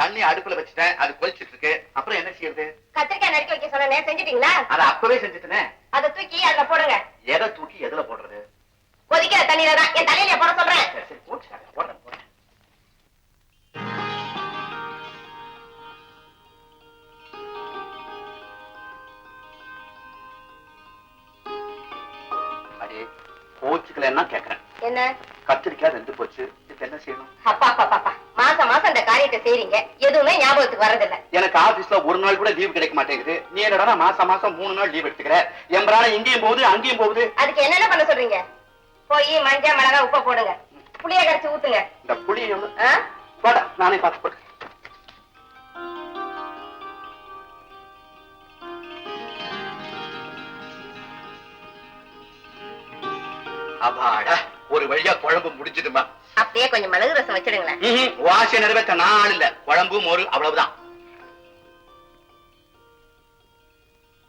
தண்ணி அடுப்புல வச்சுட்டேன், அது கொதிச்சிட்டு இருக்கு. அப்புறம் என்ன செய்யறது? கத்திரிக்காய் நறுக்கி வைக்க சொன்னேன், செஞ்சிட்டீங்களா? அதை அப்பவே செஞ்சுட்டேனே. அதை தூக்கி அதுல போடுங்க. எதை தூக்கி எதுல போடுறது? கொதிக்கிற தண்ணியில தான். என் தலையில போட சொல்றேன். சரி போடுறேன் போடுறேன். அடே போச்சுக்கலன்னா கேக்குறேன். என்ன? கத்திரிக்காய் வெந்து போச்சு. இதுக்கு என்ன செய்யணும்? அப்பா அப்பா அப்பா, மாசம் மாசம் இந்த காரியத்தை செய்றீங்க, எதுவுமே ஞாபகத்துக்கு வரதில்லை. எனக்கு ஆபீஸ்ல ஒரு நாள் கூட லீவ் கிடைக்க மாட்டேங்குது. நீ என்னடா மாசம் மாசம் 3 நாள் லீவ் எடுத்துக்கிற? எம்பரான இங்கேயும் போகுது அங்கேயும் போகுது. அதுக்கு என்னென்ன பண்ண சொல்றீங்க? போய் மஞ்சள் மிளகா உப்ப போடுங்க, புளிய கரைச்சு ஊத்துங்க. இந்த புளியை போட நானே பார்த்து போட்டு. அப்பாடா, ஒரு வழியா குழம்பு முடிஞ்சிடுமா? அப்படியே கொஞ்சம் மிளகு ரசம் வச்சிடுங்களேன். வாச நிறைவேற்ற நாள் இல்ல, குழம்பு மோரு அவ்வளவுதான்.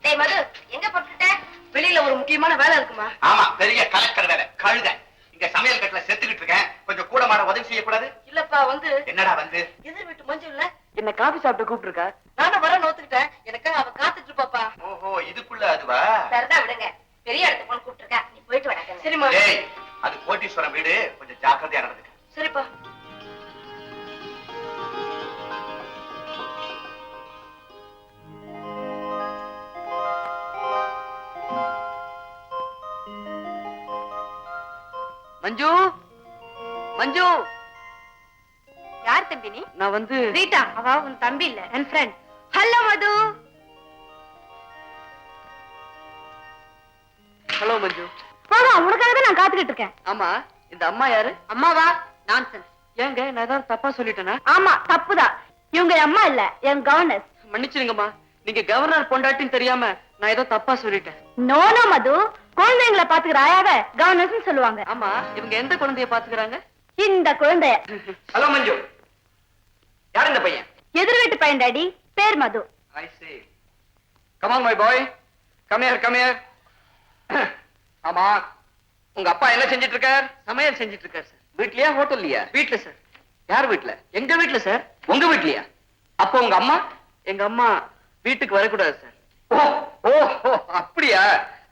டேய் மது, எங்க போட்டுட்ட? வெளியில ஒரு முக்கியமான வேலை இருக்குமா? ஆமா, பெரிய கலெக்டர் வேலை. கழுத இங்க சமையல் கட்டுல செத்துக்கிட்டு இருக்கேன். கொஞ்சம் கூட மாட உதவி செய்யக்கூடாது? இல்லப்பா, வந்து என்னடா வந்து எதிர் வீட்டு மஞ்சள் இல்ல, என்ன காபி சாப்பிட்டு கூப்பிட்டு இருக்கா. நானும் வர நோத்துக்கிட்டேன், எனக்காக அவ காத்துட்டு இருப்பாப்பா. ஓஹோ, இதுக்குள்ள அதுவா? சரிதான், விடுங்க. பெரிய இடத்துக்கு போன கூப்பிட்டு இருக்கா, நீ போயிட்டு வர. சரிம்மா. டேய், அது கோட்டீஸ்வரம் வீடு, கொஞ்சம் ஜாக்கிரதையா நடந்துக்க. சரிப்பா. மஞ்சு, மஞ்சு. யார் தம்பி நீ? நான் வந்து ரீட்டா. அவ உன் தம்பி இல்ல, என் ஃப்ரெண்ட். ஹலோ மது. ஹலோ மஞ்சு. போடா, உனக்காக தான் நான் காத்துக்கிட்டு இருக்கேன். ஆமா, இந்த அம்மா யாரு? அம்மாவா? நான்சென்ஸ். ஏங்க, நான் ஏதாவது தப்பா சொல்லிட்டேனா? ஆமா, தப்புதான். இவங்க அம்மா இல்ல, என் கவர்னர். மன்னிச்சிருங்கம்மா, நீங்க கவர்னர் பொண்டாட்டின்னு தெரியாம நான் ஏதோ தப்பா சொல்லிட்டேன். நோ நோ மது, குழந்தைங்களை பாத்துக்கிற ஆயாவ கவர்னர்ஸ் சொல்லுவாங்க. ஆமா, இவங்க எந்த குழந்தைய பாத்துக்கிறாங்க? இந்த குழந்தைய. ஹலோ மஞ்சு, யார் இந்த பையன்? எதிர் வீட்டு பையன் டாடி, பேர் மது. I see. Come on my boy. Come here, come here. ஆமா, உங்க அப்பா என்ன செஞ்சிட்டு இருக்கார்? சமையல் செஞ்சிட்டு இருக்காரு சார். வீட்லயா ஹோட்டல்லயா? வீட்டுல சார். யார் வீட்ல? எங்க வீட்டுல சார். உங்க வீட்லயா? அப்போ உங்க அம்மா? எங்க அம்மா வீட்டுக்கு வரக்கூடாது சார். ஓ ஓ அப்படியா?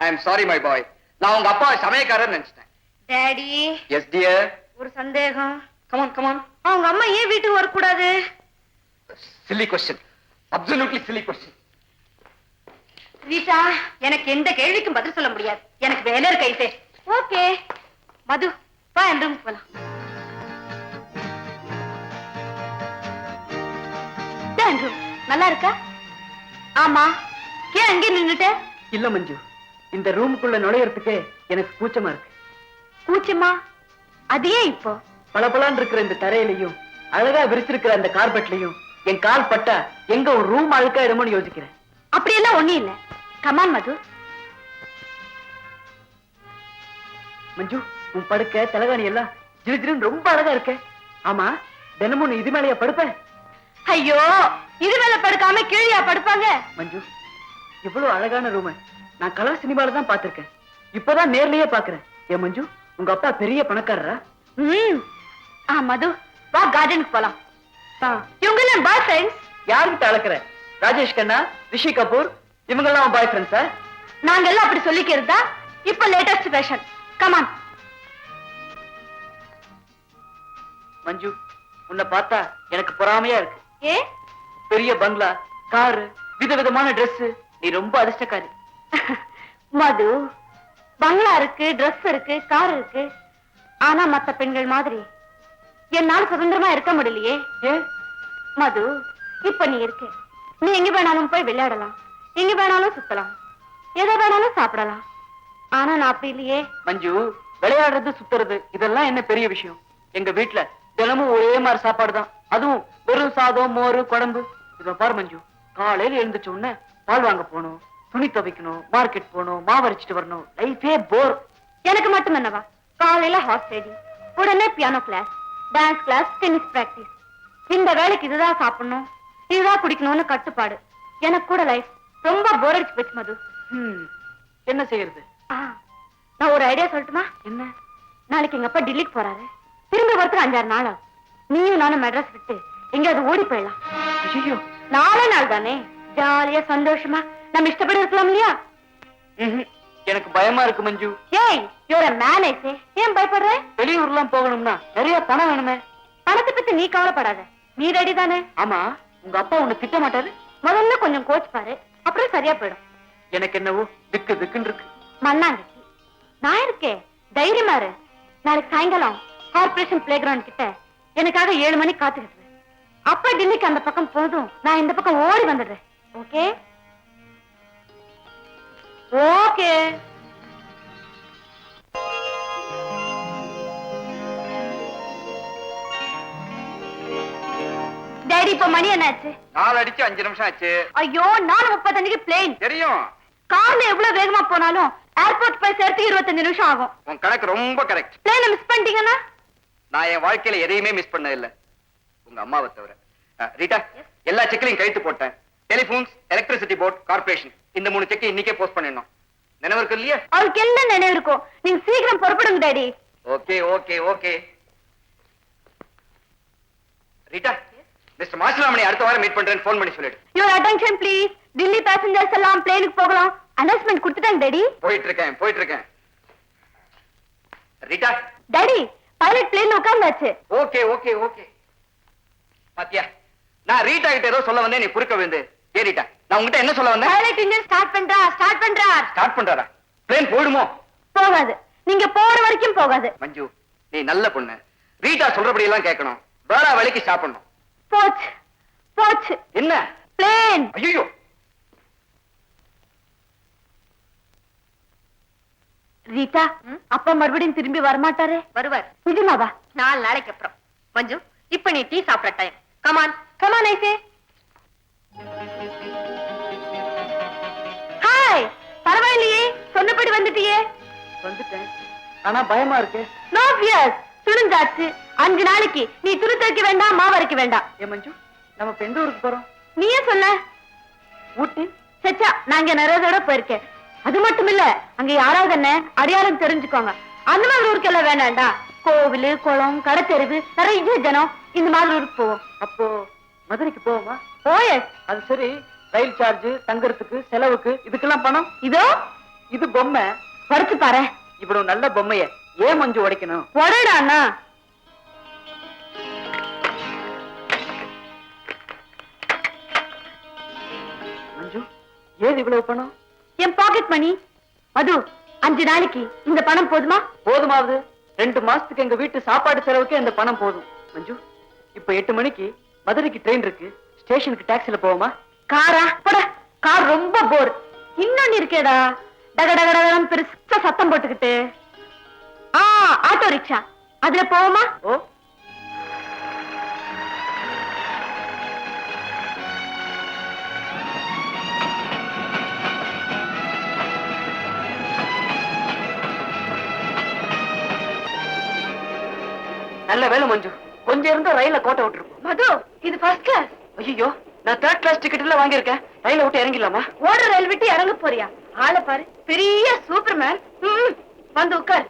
I am sorry my boy. நான் உங்க அப்பா சமயக்காரர் நினைச்சிட்டேன். Daddy, yes dear. ஒரு சந்தேகம். Come on come on. அவங்க அம்மா ஏன் வீட்டுக்கு வரக்கூடாது? Silly question. Absolutely silly question. Rita, எனக்கு எந்த கேள்விக்கும் பதில் சொல்ல முடியாது. எனக்கு வேலை இருக்கு ஐசே. ஓகே மது, வா என் ரூமுக்கு போலாம். நல்லா இருக்கா? ஆமா, ஏன் அங்கே நின்னுட்ட? இல்ல மஞ்சு, இந்த ரூமுக்குள்ள நுழையறதுக்கு எனக்கு கூச்சமா இருக்கு. கூச்சமா? அது ஏன் இப்போ? பளபளன்னு இருக்கிற இந்த தரையிலையும் அழகா விரிச்சிருக்கிற அந்த கார்பெட்லயும் என் கால் பட்டா எங்க ஒரு ரூம் அழுக்காயிடுமோன்னு யோசிக்கிறேன். அப்படியெல்லாம் ஒண்ணும் இல்ல. கமான் மது. மஞ்சு, உன் படுக்க தலகாணி எல்லாம் ஜிலு ஜிலுன்னு ரொம்ப அழகா இருக்க. ஆமா, தினமும் நீ இது மேலையா படுப்ப? ஐயோ, இது மேல படுக்காம கீழியா படுப்பாங்க? மஞ்சு, இவ்வளவு அழகான ரூம நான் கலர் சினிமால தான் பாத்திருக்கேன். இப்பதான் நேர்லயே பாக்குறேன். ஏன் மஞ்சு, உங்க அப்பா பெரிய பணக்காரரா? மது, வா கார்டனுக்கு போலாம். இவங்க எல்லாம் பாய் ஃப்ரெண்ட்ஸ். யாருக்கிட்ட அளக்குற? ராஜேஷ் கண்ணா, ரிஷி கபூர், இவங்க எல்லாம் பாய் ஃப்ரெண்ட்ஸா? நாங்க எல்லாம் அப்படி சொல்லிக்கிறதா இப்ப லேட்டஸ்ட் ஃபேஷன். கமான். மஞ்சு, உன்னை பார்த்தா எனக்கு பொறாமையா இருக்கு. ஏ? பெரிய பங்களா, காரு, விதவிதமான Dress. நீ ரொம்ப அதிர்ஷ்டக்காரி. மது, பங்களா இருக்கு, Dress இருக்கு, கார் இருக்கு. ஆனா மத்த பெண்கள் மாதிரி என்னால சுதந்திரமா இருக்க முடியலையே. ஏ மது, இப்ப நீ இருக்க, நீ எங்க வேணாலும் போய் விளையாடலாம், எங்க வேணாலும் சுத்தலாம், எதை வேணாலும் சாப்பிடலாம். ஆனா நான் அப்படி இல்லையே. மஞ்சு, விளையாடுறது சுத்துறது இதெல்லாம் என்ன பெரிய விஷயம்? எங்க வீட்டுல தினமும் ஒரே மாதிரி சாப்பாடு தான். அதுவும் வெறும் சாதம், மோரு, குழம்பு. இத பாரு மஞ்சு, காலையில எழுந்துச்ச உடனே பால் வாங்க போகணும், துணி துவைக்கணும், மார்க்கெட் போகணும், மாவரைச்சிட்டு வரணும். லைஃபே போர். எனக்கு மட்டும் என்னவா? காலையில ஹார்ஸ் ரைடிங், உடனே piano class, dance class, tennis practice. இந்த வேலைக்கு இதுதான் சாப்பிடணும், இதுதான் குடிக்கணும்னு கட்டுப்பாடு. எனக்கு கூட லைஃப் ரொம்ப போர் அடிச்சு போச்சு மது. என்ன செய்யறது? நான் ஒரு ஐடியா சொல்லட்டுமா? என்ன? நாளைக்கு எங்க அப்பா டெல்லிக்கு போறாரு, திரும்பி வரத்துக்கு 5-6 நாள் ஆகும். நீயும் நானும் மெட்ராஸ் விட்டு எங்கேயாவது ஓடி போயிடலாம். ஐயோ, 4 நாள் தானே, ஜாலியா சந்தோஷமா நம்ம இஷ்டப்படி இருக்கலாம் இல்லையா? எனக்கு பயமா இருக்கு மஞ்சு. ஏய், your a man, I say. ஏன் பயப்படுற? வெளியூர்லாம் போகணும்னா நிறைய பணம் வேணுமே. பணத்தை பத்தி நீ கவலைப்படாத, நீ ரெடி தானே? ஆமா, உங்க அப்பா உன்னை திட்ட மாட்டாரு? முதல்ல கொஞ்சம் கோச் பாரு, அப்புறம் சரியா போயிடும். எனக்கு என்னவோ திக்கு திக்குன்னு இருக்கு. மண்ணாங்கட்டி, நான் இருக்கேன், தைரியமா இரு. நாளைக்கு சாயங்காலம் கார்பரேஷன் பிளே கிரவுண்ட் கிட்ட எனக்காக 7 மணிக்கு காத்துக்கிட்டு இரு. அப்பா டில்லிக்கு அந்த பக்கம் போதும், நான் இந்த பக்கம் ஓடி வந்துடுறேன். Okay okay. டாடி, இப்ப மணி என்னாச்சு? 4 அடிச்சு 5 நிமிஷம் ஆச்சு. ஐயோ, 4:35 பிளேன். தெரியும். கார்ல எவ்வளவு வேகமா போனாலும் ஏர்போர்ட் போய் சேர்த்து 25 நிமிஷம் ஆகும். உன் கணக்கு ரொம்ப கரெக்ட். பிளேனை மிஸ் பண்ணிட்டீங்கன்னா? நான் என் வாழ்க்கையில எதையுமே மிஸ் பண்ணது இல்ல, உங்க அம்மாவை தவிர. ரீட்டா, எல்லா செக்லையும் கழித்து போட்டேன். டெலிபோன்ஸ், எலக்ட்ரிசிட்டி போர்ட், கார்பரேஷன், இந்த 3 செக்கை இன்னைக்கே போஸ்ட் பண்ணிடணும். நினைவு இருக்கு இல்லையா? அவருக்கு எல்லாம் நினைவு இருக்கும். நீங்க சீக்கிரம் புறப்படுங்க daddy. Okay okay okay. Rita, mister Masilamani அடுத்த வாரம் மீட் பண்றேன்னு ஃபோன் பண்ணி சொல்லிடு. Your attention please. Delhi passengers எல்லாம் பிளேனுக்கு போகலாம். அனௌன்ஸ்மென்ட் கொடுத்துட்டாங்க டாடி. போயிட்டு இருக்கேன். ரீட்டா. டாடி, பைலட் பிளேன்ல உட்கார்ந்தாச்சு. Okay okay okay. பாத்தியா, நான் ரீட்டா கிட்ட ஏதோ சொல்ல வந்தேன், நீ குறுக்க விழுந்து. ஏ ரீட்டா, நான் உங்ககிட்ட என்ன சொல்ல வந்தேன்? பைலட் இன்ஜின் ஸ்டார்ட் பண்றார். ஸ்டார்ட் பண்றாரா? பிளேன் போயிடுமோ? போகாது. நீங்க போற வரைக்கும் போகாது. மஞ்சு, நீ நல்ல பொண்ணு. ரீட்டா சொல்றபடி எல்லாம் கேட்கணும். வேற வழிக்கு ஸ்டாப் பண்ணணும். போச்சு. என்ன? பிளேன். ஐயோ, ரீட்டா, அப்பா மறுபடியும் திரும்பி வரமாட்டாரே? வருவார். நிஜமாவா? 4 நாளைக்கு அப்புறம். மஞ்சு, இப்ப நீ டீ சாப்பிட டைம். கமான் ஐசே. ஹாய், பரவாயில்லையே, சொன்னபடி வந்துட்டியே. வந்துட்டேன், ஆனா பயமா இருக்கு. நோ ஃபியர்ஸ், துணிஞ்சாச்சு. 5 நாளைக்கு நீ துணி துவைக்க வேண்டாம், மாவு அரைக்க வேண்டாம். ஏ மஞ்சு, நம்ம இப்ப எந்த ஊருக்கு போறோம்? நீயே சொன்ன. ஊட்டி. சச்சா, நாங்க நிறைய தடவை போயிருக்கேன். அது மட்டும் இல்ல, அங்க யாராவது என்ன அடையாளம் தெரிஞ்சுக்கோங்க. அந்த மாதிரி ஊருக்கு எல்லாம் வேண்டாம்டா. கோவில், குளம், கடத்தெருவு, நிறைய ஜனம், இந்த மாதிரி ஊருக்கு போவோம். அப்போ மதுரைக்கு போவோமா? ஓஎஸ். அது சரி, ரயில் சார்ஜ், தங்கறதுக்கு, செலவுக்கு, இதுக்கெல்லாம் பணம்? இது பொம்மை. படிச்சு பாரு. இவ்வளவு நல்ல பொம்மைய ஏன் மஞ்சு உடைக்கணும்? உடைடாண்ணா. மஞ்சு, ஏது இவ்வளவு பணம்? என் பாக்கெட் மணி. மது, 5 நாளைக்கு இந்த பணம் போதுமா? போதுமாவது. 2 மாசத்துக்கு எங்க வீட்டு சாப்பாடு செலவுக்கு இந்த பணம் போதும். மஞ்சு, இப்ப 8 மணிக்கு மதுரைக்கு ட்ரெயின் இருக்கு. ஸ்டேஷனுக்கு டாக்ஸில போவோமா? காரா? போட. கார் ரொம்ப போர். இன்னொன்னு இருக்கேடா, டகடகடகம் பெருசா சத்தம் போட்டுக்கிட்டு. ஆட்டோ ரிக்ஷா, அதுல போவோமா? ஓ, நல்ல வேலை மஞ்சு, கொஞ்சம் இருந்தா ரயில கோட்டை விட்டுருக்கும். மது, இது ஃபர்ஸ்ட் கிளாஸ். ஐயோ, நான் 3rd கிளாஸ் டிக்கெட் எல்லாம் வாங்கியிருக்கேன். ரயில விட்டு இறங்கிடலாமா? ஓடுற ரயில் விட்டு இறங்க போறியா? ஆளை பாரு, பெரிய சூப்பர்மேன். வந்து உட்கார்.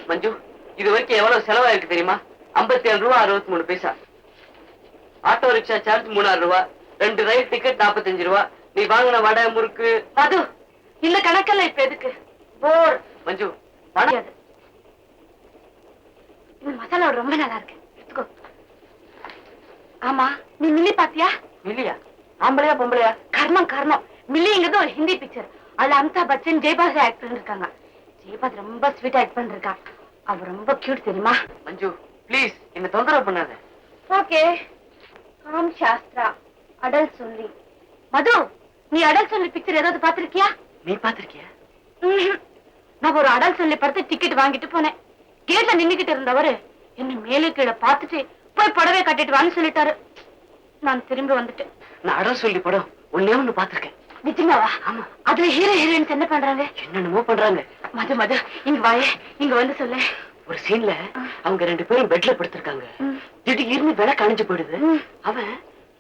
மஞ்சு, இது வரைக்கும் எவ்வளவு செலவாயிருக்கு தெரியுமா? 57 ரூபா 63 பைசா. ஆட்டோ ரிக்ஷா சார்ஜ் 3000 ரூபா, 2 ரயில் டிக்கெட் 45 ரூபா. நீ வாங்கின வடை, முறுக்கு. மது, இந்த கணக்கெல்லாம் இப்ப எதுக்கு? போர். மஞ்சு, பணம். இந்த மசாலா ரொம்ப நல்லா இருக்கு. எடுத்துக்கோ. ஆமா, நீ மில்லி பாத்தியா? இல்லையா? ஆம்பளையா பொம்பளையா? கர்மம். மில்லிங்கிறது ஒரு ஹிந்தி பிக்சர். அதுல அமிதாப் பச்சன், ஜெயபாத் ஆக்ட் பண்ணிருக்காங்க. ஜெயபாத் ரொம்ப ஸ்வீட்டா ஆக்ட் பண்ணிருக்கா. அவ ரொம்ப கியூட் தெரியுமா? மஞ்சு, ப்ளீஸ் என்ன தொந்தரவு பண்ணாத. ஓகே. காம் சாஸ்திரா, அடல் சொல்லி. மது, நீ அடல் சொல்லி பிக்சர் ஏதாவது பாத்திருக்கியா? நீ பாத்திருக்கியா? நான் ஒரு அடல் சொல்லி படத்தை டிக்கெட் வாங்கிட்டு போனேன். கேட்ல நின்னுகிட்டு இருந்தவரு என்ன மேலே கீழே பார்த்துட்டு போய் புடவை கட்டிட்டு வான்னு சொல்லிட்டாரு. நான் திரும்பி வந்துட்டேன். நான் அடம் சொல்லி படம் ஒண்ணு பாத்திருக்கேன். நிஜமாவா? ஆமா. அதுல ஹீரோ ஹீரோயின்ஸ் என்ன பண்றாங்க? என்னென்னமோ பண்றாங்க. மது, இங்க வாயே, இங்க வந்து சொல்லு. ஒரு சீன்ல அவங்க 2 பேரும் பெட்ல படுத்திருக்காங்க. திடீர்னு விளக்கு அணைஞ்சு போயிடுது. அவன்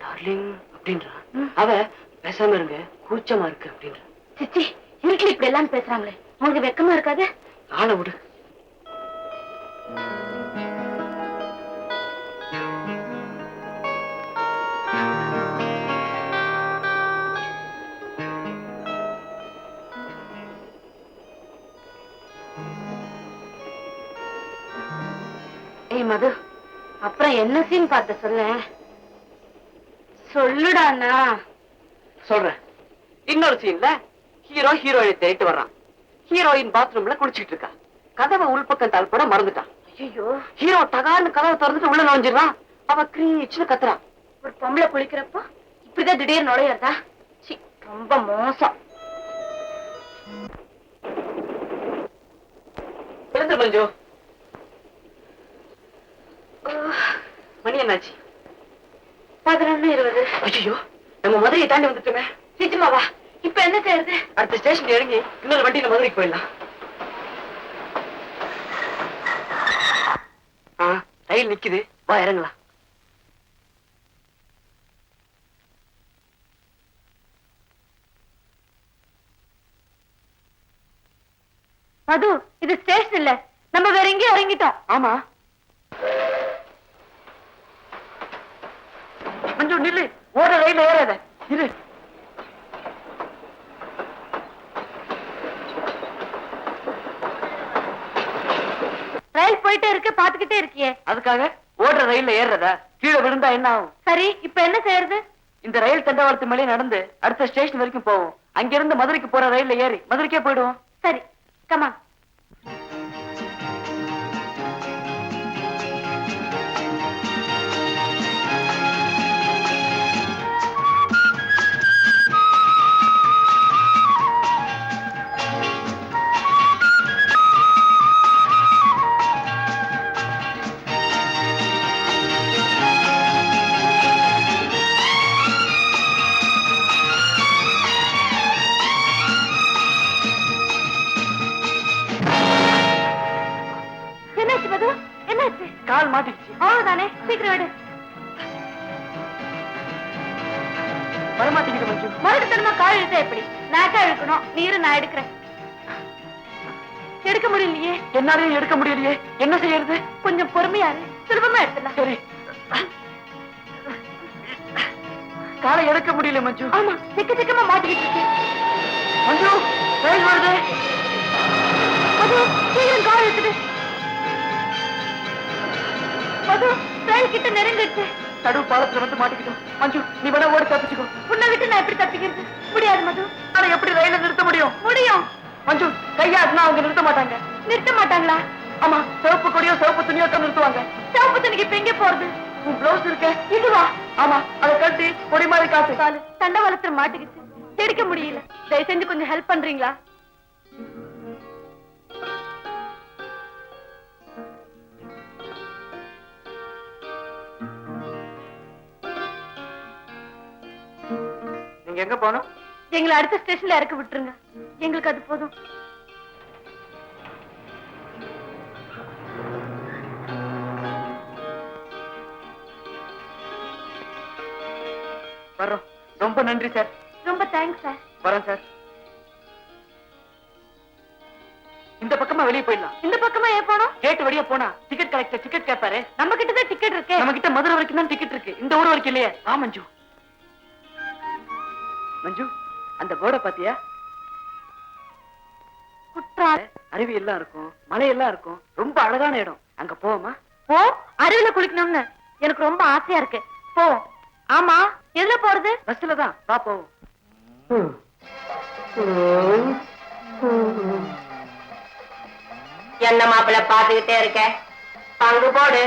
டார்லிங் அப்படின்றான். அவ பேசாம இருங்க, கூச்சமா இருக்கு அப்படின்றான். சிச்சி, இருட்டில் இப்படி எல்லாம் பேசுறாங்களே, உங்களுக்கு வெக்கமா இருக்காது? ஆளை விடு. ஏய் மது, அப்புறம் என்ன சீன் பார்த்த சொல்ல. சொல்லுடாண்ணா. சொல்றேன். இன்னொரு சீன்ல ஹீரோ ஹீரோயினை தேடிட்டு வர்றான். ஹீரோயின் பாத்ரூம்ல குளிச்சிட்டு இருக்கா. கதவை உள்பக்கம் தாள் போட மறந்துட்டான். ஐயோ, ஹீரோ டகார்னு கதவை திறந்துட்டு உள்ள நுழைஞ்சிடறான். அவ கிரீச்சுன்னு கத்துறான். ஒரு பொம்பளை குளிக்கிறப்போ இப்படிதான் திடீர்னு நுழையறதா? சி, ரொம்ப மோசம். எழுந்து மஞ்சு. மணி என்னாச்சு? 11:20. ஐயோ, நம்ம மதுரையை தாண்டி வந்துட்டோமே. நிஜமாவா? இப்ப என்ன செய்யறது? அடுத்த ஸ்டேஷன் இறங்கி இன்னொரு வண்டியில மதுரைக்கு போயிடலாம். ரயில் நிக்குது, வா இறங்கலாம். மது, இது ஸ்டேஷன் இல்ல, நம்ம வேற எங்கேயும் இறங்கிட்டோம். ஆமா. மஞ்சு நில்லு, ஓட ரயில் ஏறாத. இரு. ரயில் போயிட்டே இருக்கு, பாத்துக்கிட்டே இருக்கியே. அதுக்காக ஓடுற ரயில்ல ஏறுறதா? கீழே விழுந்தா என்ன ஆகும்? சரி, இப்ப என்ன செய்யறது? இந்த ரயில் தண்டவாளத்து மேலே நடந்து அடுத்த ஸ்டேஷன் வரைக்கும் போவோம். அங்கிருந்து மதுரைக்கு போற ரயில்ல ஏறி மதுரைக்கே போயிடுவோம். சரி, கமா. கால் மாட்டிடுச்சு. அவ்வளவுதானே, சீக்கிரம் விடு. வரமாட்டேங்குது மஞ்சு. மறுபடித்தனமா கால் இழுத்தா எப்படி? நாக்கா இழுக்கணும். நீரு நான் எடுக்கிறேன். எடுக்க முடியலையே. என்னாலையும் எடுக்க முடியலையே. என்ன செய்யறது? கொஞ்சம் பொறுமையா இரு, சுலபமா எடுத்துடலாம். சரி. காலை எடுக்க முடியல மஞ்சு. ஆமா, சிக்கமா மாட்டிக்கிட்டு இருக்கு. மஞ்சு, ரயில் வருது. மது, சீக்கிரம் கால் எடுத்துடு. மது, ரயில் கிட்ட நெருங்கிடுச்சு. நடு பாலத்துல வந்து மாட்டிக்கிட்டோம். மஞ்சு, நீ வேணா ஓடி தப்பிச்சுக்கோ. உன்னை விட்டு நான் எப்படி தப்பிக்கிறது? முடியாது மது. ஆனா எப்படி ரயில நிறுத்த முடியும்? முடியும். மஞ்சு, கையாட்டினா அவங்க நிறுத்த மாட்டாங்க. நிறுத்த மாட்டாங்களா? ஆமா, சிவப்பு கொடியோ சிவப்பு துணியோ தான் நிறுத்துவாங்க. சிவப்பு துணிக்கு இப்ப எங்க போறது? உன் பிளவுஸ் இருக்க. இதுவா? ஆமா, அதை கட்டி கொடி மாதிரி காட்டு. காலு தண்டவாளத்துல மாட்டிக்கிச்சு, எடுக்க முடியல. தயவு செஞ்சு கொஞ்சம் ஹெல்ப் பண்றீங்களா? நீங்க எங்க போனோம்? எங்களை அடுத்த ஸ்டேஷன்ல இறக்க விட்டுருங்க. எங்களுக்கு அது போதும். வர்றோம். ரொம்ப நன்றி சார். ரொம்ப தேங்க்ஸ் சார். வரேன் சார். இந்த பக்கமா வெளியே போயிடலாம். இந்த பக்கமா ஏன் போனோம்? கேட்டு வழியா போனா டிக்கெட் கலெக்டர் டிக்கெட் கேட்பாரு. நம்ம கிட்டதான் டிக்கெட் இருக்கு. நம்ம கிட்ட மதுரை வரைக்கும் தான் டிக்கெட் இருக்கு. இந்த ஊர் வரைக்கும் இல்லையே. ஆ மஞ்சு. மஞ்சு, அந்த போர்டை பாத்தியா? குற்றால அருவி எல்லாம் இருக்கும், மலையெல்லாம் இருக்கும். ரொம்ப அழகான இடம். அங்க போவோமா? போ. அருவில குளிக்கணும்னு எனக்கு ரொம்ப ஆசையா இருக்கு. போ. ஆமா, எதுல போறது? பஸ்ல தான். வா போவோம். என்ன மாப்பிள்ள பாத்துக்கிட்டே இருக்க? பங்கு போடு.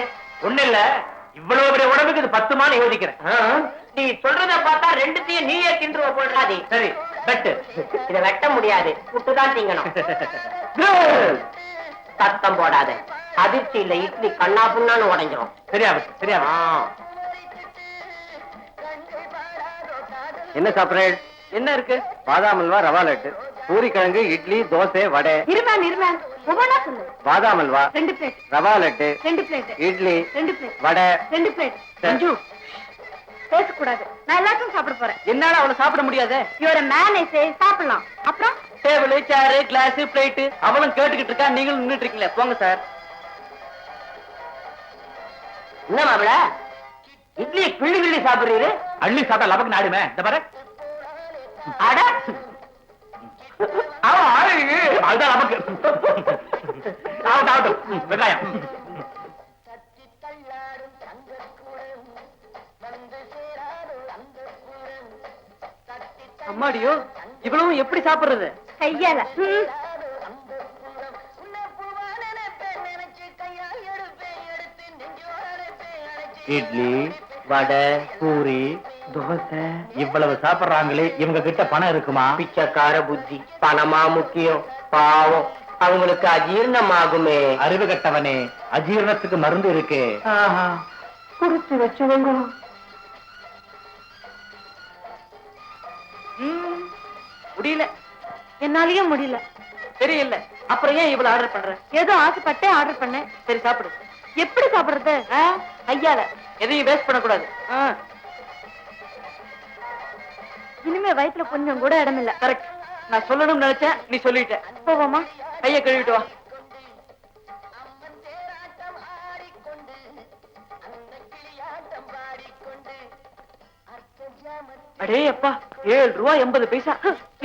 ஒண்ணு இல்ல, இவ்வளவு பெரிய உடம்புக்கு இது 10 மாலை யோசிக்கிறேன். நீ சொல்றத பார்த்தா ரெண்டுத்தையும் நீயே தின்றுவ போடுறாதே. சரி, வெட்டு. இத வெட்ட முடியாது, புட்டுதான் திங்கணும். சத்தம் போடாத. அதிர்ச்சியில இட்லி கண்ணா புண்ணான்னு உடைஞ்சிரும். சரியா சரியா. என்ன சாப்பிடுறேன்? என்ன இருக்கு? பாதாம் அல்வா, ரவா லட்டு, பூரி கிழங்கு, இட்லி, தோசை, வடை. இருமேன் இருமேன். ஒவ்வொன்னா சொல்லு. Badam halwa, 2 plate. Rava laddu, 2 plate. Idli, 2 plate. Vada. 2 plate. Manju, பேசக்கூடாது. நான் எல்லாத்தையும் சாப்பிட போறேன். என்னால அவளை சாப்பிட முடியாத. இவர மேனேஜே சாப்பிடலாம். அப்புறம் டேபிள், சேரு, கிளாஸ், பிளேட் அவளும் கேட்டுக்கிட்டு இருக்கா. நீங்களும் நின்னுட்டு இருக்கீங்களே. போங்க சார். என்ன மாப்பிள இட்லி கிள்ளி கிள்ளி சாப்பிடுறீரு? அள்ளி சாப்பிட்டா லபக்கு நாடுமே. இந்த பாரு. அட அதுதான் நமக்கு. ஆகட்டும் வெங்காயம். அம்மாடியோ இவ்வளவும் எப்படி சாப்பிடுறது? கையால இட்லி வடை பூரி தோசை. இவ்வளவு சாப்பிடுறாங்களே, இவங்க கிட்ட பணம் இருக்குமா? பிச்சைக்கார புத்தி. பணமா முக்கியம்? பாவம், அவங்களுக்கு அஜீர்ணம் ஆகுமே. அறிவு கட்டவனே, அஜீரணத்துக்கு மருந்து இருக்கு. குடிச்சு வச்சவங்க. முடியல, என்னாலயும் முடியல. தெரியல. அப்புறம் ஏன் இவ்வளவு ஆர்டர் பண்ற? ஏதோ ஆசைப்பட்டே ஆர்டர் பண்ணேன். சரி சாப்பிடு. எப்படி சாப்பிடுறது? கையால. எதையும் வேஸ்ட் பண்ணக்கூடாது. இனிமே வயித்துல கொஞ்சம் கூட இடம் இல்ல. கரெக்ட். நான் சொல்லணும்னு நினைச்சேன், நீ சொல்லிட்ட. போவோமா? கைய கழுவிட்டு வா. அடே அப்பா, 7 ரூபா 80 பைசா.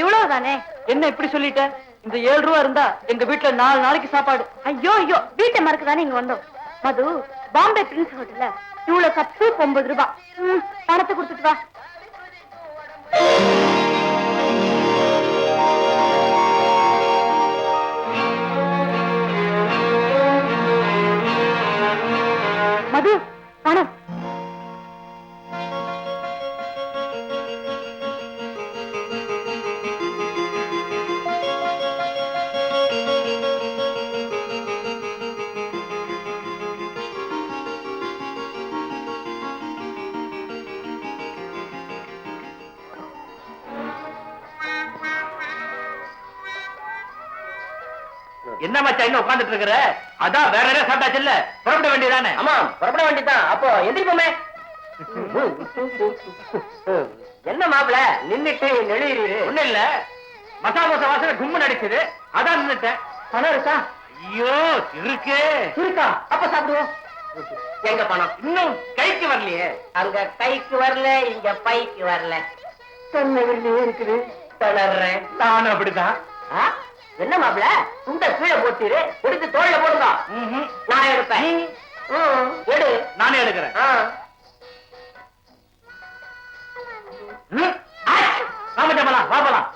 இவ்வளவுதானே? என்ன இப்படி சொல்லிட்ட? இந்த 7 ரூபா இருந்தா எங்க வீட்டுல 4 நாளைக்கு சாப்பாடு. ஐயோ ஐயோ, வீட்டை மறக்கதானே இங்க வந்தோம். மது, பாம்பே பிரின்ஸ் ஹோட்டல்ல இவ்வளவு கப் சூப் 9 ரூபாய். பணத்தை கொடுத்துட்டு வா. மது, பணம். என்ன மச்சான் இன்னும் உட்கார்ந்துட்டு இருக்கிற? அதான் வேற ஏதாவது சாப்பிட்டாச்சு இல்ல, புறப்பட வேண்டியதானே? ஆமா, புறப்பட வேண்டியதான். அப்போ எந்திரிப்போமே. என்ன மாப்பிள நின்னுட்டு நெளிறீரு? ஒண்ணு இல்ல, மசாலா தோசை வாசனை கும்மு நடிச்சது, அதான் நின்னுட்டேன். பணம் இருக்கா? ஐயோ இருக்கு. இருக்கா? அப்ப சாப்பிடுவோம். எங்க பணம்? இன்னும் கைக்கு வரலையே. அங்க கைக்கு வரல, இங்க பைக்கு வரல. தொன்னையிலே இருக்குது. தொடர்றேன். நானும் அப்படிதான். என்ன மாப்பிள துண்ட கீழே போட்டீரு, எடுத்து தோல்ல போடுங்க. நான் எடுப்பேன். எடு. நானே எடுக்கிறேன். ராமஜாமலா வா போலாம்.